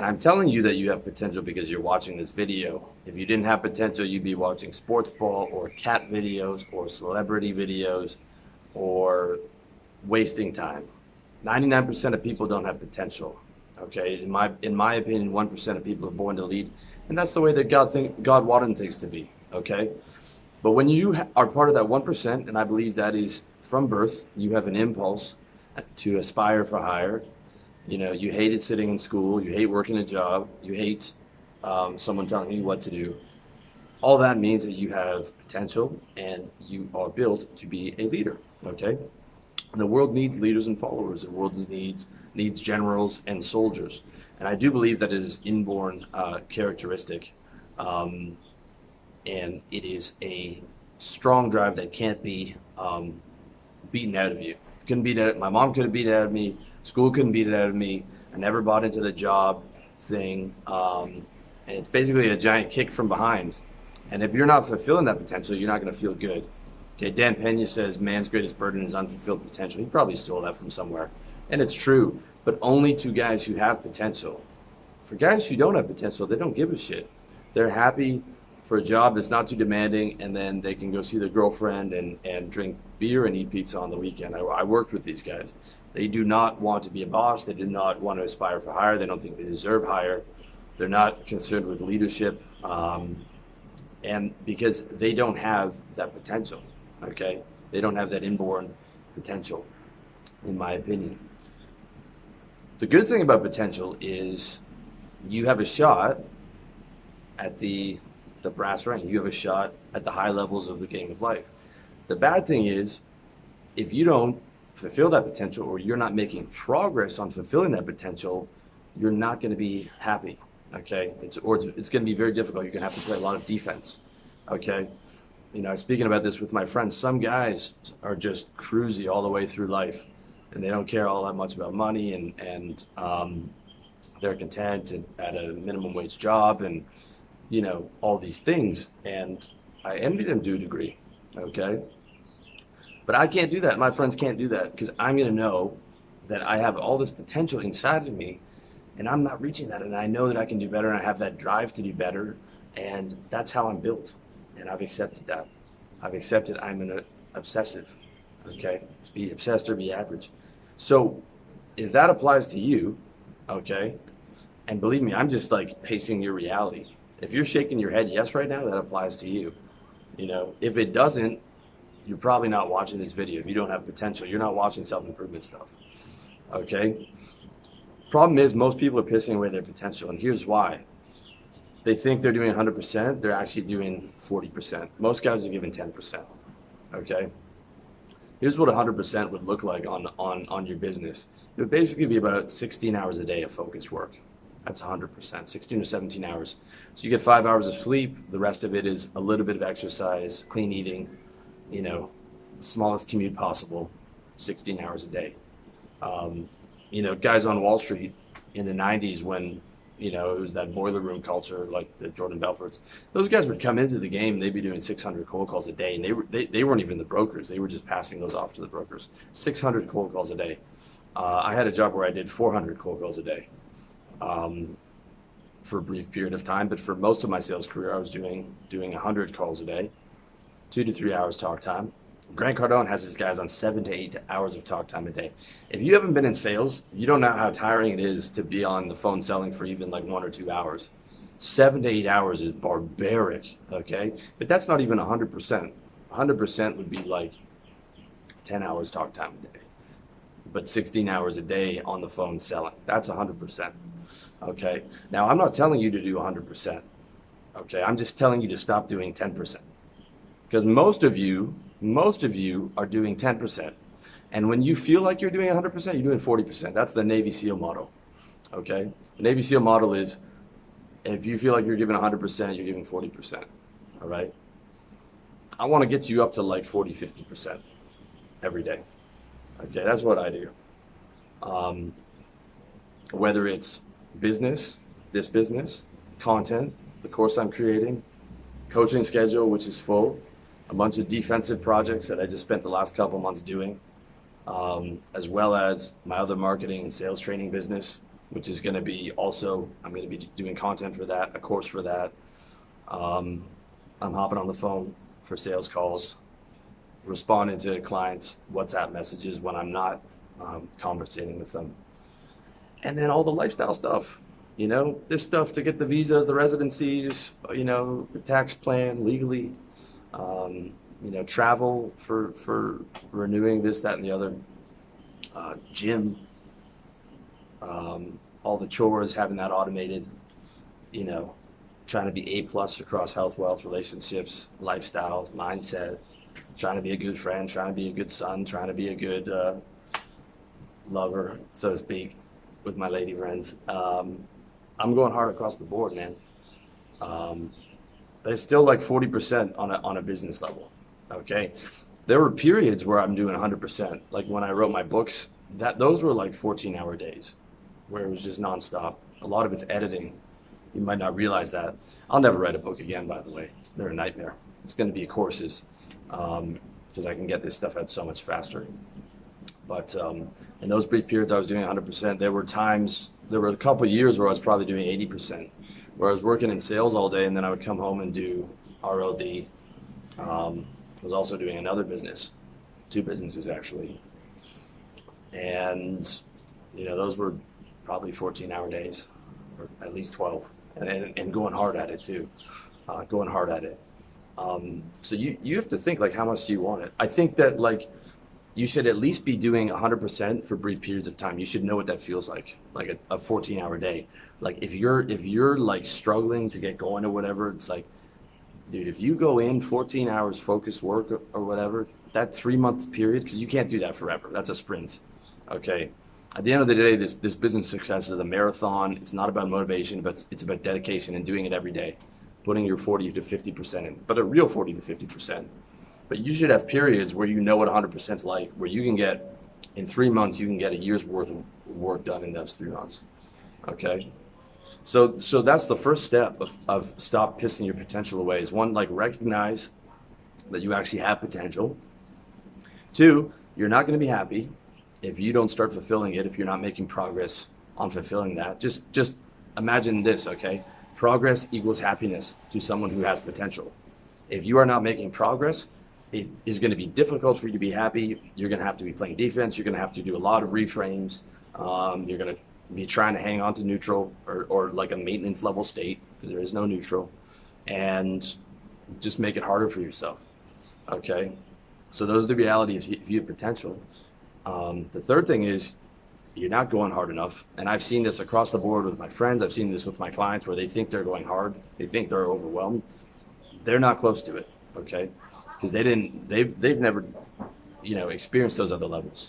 And I'm telling you that you have potential because you're watching this video. If you didn't have potential, you'd be watching sports ball or cat videos or celebrity videos or wasting time. 99% of people don't have potential. Okay, in my opinion, 1% of people are born to lead, and that's the way that God wanted things to be. Okay, but when you are part of that 1%, and I believe that is from birth, you have an impulse to aspire for higher. You know, you hated sitting in school, you hate working a job, you hate someone telling you what to do. All that means that you have potential and you are built to be a leader. Okay, and the world needs leaders and followers. The world needs generals and soldiers, and I do believe that it is inborn characteristic, and it is a strong drive that can't be beaten out of you. Couldn't beat it. My mom couldn't beat it out of me. School couldn't beat it out of me. I never bought into the job thing, and it's basically a giant kick from behind. And if you're not fulfilling that potential, you're not going to feel good. Okay, Dan Pena says man's greatest burden is unfulfilled potential. He probably stole that from somewhere, and it's true. But only to guys who have potential. For guys who don't have potential, they don't give a shit. They're happy for a job that's not too demanding, and then they can go see their girlfriend and drink beer and eat pizza on the weekend. I worked with these guys. They do not want to be a boss. They do not want to aspire for higher. They don't think they deserve higher. They're not concerned with leadership, and because they don't have that potential. Okay, they don't have that inborn potential, in my opinion. The good thing about potential is you have a shot at the brass ring. You have a shot at the high levels of the game of life. The bad thing is, if you don't fulfill that potential, or you're not making progress on fulfilling that potential, you're not going to be happy. Okay, it's going to be very difficult. You're going to have to play a lot of defense. Okay, you know, I was speaking about this with my friends. Some guys are just cruisy all the way through life, and they don't care all that much about money, and they're content at a minimum wage job, and you know, all these things. And I envy them to a degree. Okay, but I can't do that. My friends can't do that, because I'm going to know that I have all this potential inside of me, and I'm not reaching that, and I know that I can do better, and I have that drive to do better, and that's how I'm built. And I've accepted that. I've accepted I'm an obsessive. Okay, it's be obsessed or be average. So if that applies to you, okay, and believe me, I'm just like pacing your reality. If you're shaking your head yes right now, that applies to you. You know, if it doesn't, you're probably not watching this video. If you don't have potential, you're not watching self-improvement stuff. Okay? Problem is, most people are pissing away their potential, and here's why. They think they're doing 100%, they're actually doing 40%. Most guys are giving 10%. Okay? Here's what 100% would look like on your business. It would basically be about 16 hours a day of focused work. That's 100%, 16 or 17 hours. So you get 5 hours of sleep. The rest of it is a little bit of exercise, clean eating, you know, smallest commute possible, 16 hours a day. You know, guys on Wall Street in the 90s when, you know, it was that boiler room culture, like the Jordan Belforts. Those guys would come into the game and they'd be doing 600 cold calls a day, and they weren't even the brokers. They were just passing those off to the brokers. 600 cold calls a day. I had a job where I did 400 cold calls a day for a brief period of time, but for most of my sales career, I was doing 100 calls a day, 2 to 3 hours talk time. Grant Cardone has his guys on 7 to 8 hours of talk time a day. If you haven't been in sales, you don't know how tiring it is to be on the phone selling for even like 1 or 2 hours. 7 to 8 hours is barbaric, okay? But that's not even 100%. 100% would be like 10 hours talk time a day. But 16 hours a day on the phone selling, that's 100%, okay? Now, I'm not telling you to do 100%, okay? I'm just telling you to stop doing 10%. Because most of you are doing 10%. And when you feel like you're doing 100%, you're doing 40%. That's the Navy SEAL model, okay? The Navy SEAL model is if you feel like you're giving 100%, you're giving 40%, all right? I want to get you up to like 40, 50% every day, okay? That's what I do. Whether it's business, this business, content, the course I'm creating, coaching schedule, which is full, a bunch of defensive projects that I just spent the last couple months doing, as well as my other marketing and sales training business. which is going to be also, I'm going to be doing content for that, a course for that. I'm hopping on the phone for sales calls, responding to clients' WhatsApp messages when I'm not conversating with them. And then all the lifestyle stuff, this stuff to get the visas, the residencies, the tax plan legally, travel for renewing this, that, and the other, gym, all the chores, having that automated, trying to be A+ across health, wealth, relationships, lifestyles, mindset, trying to be a good friend, trying to be a good son, trying to be a good lover, so to speak, with my lady friends. I'm going hard across the board, man. But it's still like 40% on a business level. Okay, there were periods where I'm doing 100%. Like when I wrote my books, those were like 14-hour days, where it was just nonstop. A lot of it's editing. You might not realize that. I'll never write a book again, by the way. They're a nightmare. It's going to be courses, because I can get this stuff out so much faster. But in those brief periods I was doing 100%. There were a couple of years where I was probably doing 80%, where I was working in sales all day, and then I would come home and do RLD. I was also doing another business, 2 businesses actually. And, those were probably 14-hour days, or at least 12, and going hard at it too, going hard at it. So you have to think, like, how much do you want it? I think that, like, you should at least be doing 100% for brief periods of time. You should know what that feels like a 14-hour day. Like if you're like struggling to get going or whatever, it's like, dude, if you go in 14 hours focused work or whatever, that 3-month period, because you can't do that forever. That's a sprint. Okay. At the end of the day, this business success is a marathon. It's not about motivation, but it's about dedication and doing it every day, putting your 40 to 50% in, but a real 40 to 50%. But you should have periods where you know what 100% is like, where you can get, in 3 months, you can get a year's worth of work done in those 3 months. Okay? So that's the first step of stop pissing your potential away, is 1, like, recognize that you actually have potential. 2, you're not going to be happy if you don't start fulfilling it, if you're not making progress on fulfilling that. Just imagine this, okay? Progress equals happiness to someone who has potential. If you are not making progress, it is going to be difficult for you to be happy. You're going to have to be playing defense. You're going to have to do a lot of reframes. You're going to be trying to hang on to neutral or like a maintenance level state, because there is no neutral, and just make it harder for yourself. Okay? So those are the realities if you have potential. The third thing is you're not going hard enough. And I've seen this across the board with my friends. I've seen this with my clients where they think they're going hard. They think they're overwhelmed. They're not close to it. Okay? Because they've never, experienced those other levels.